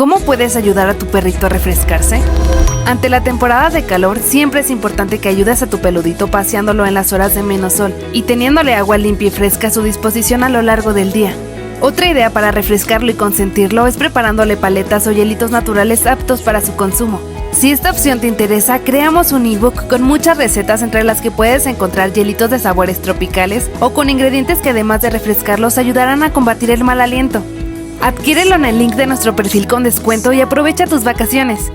¿Cómo puedes ayudar a tu perrito a refrescarse? Ante la temporada de calor, siempre es importante que ayudes a tu peludito paseándolo en las horas de menos sol y teniéndole agua limpia y fresca a su disposición a lo largo del día. Otra idea para refrescarlo y consentirlo es preparándole paletas o hielitos naturales aptos para su consumo. Si esta opción te interesa, creamos un ebook con muchas recetas entre las que puedes encontrar hielitos de sabores tropicales o con ingredientes que además de refrescarlos ayudarán a combatir el mal aliento. Adquiérelo en el link de nuestro perfil con descuento y aprovecha tus vacaciones.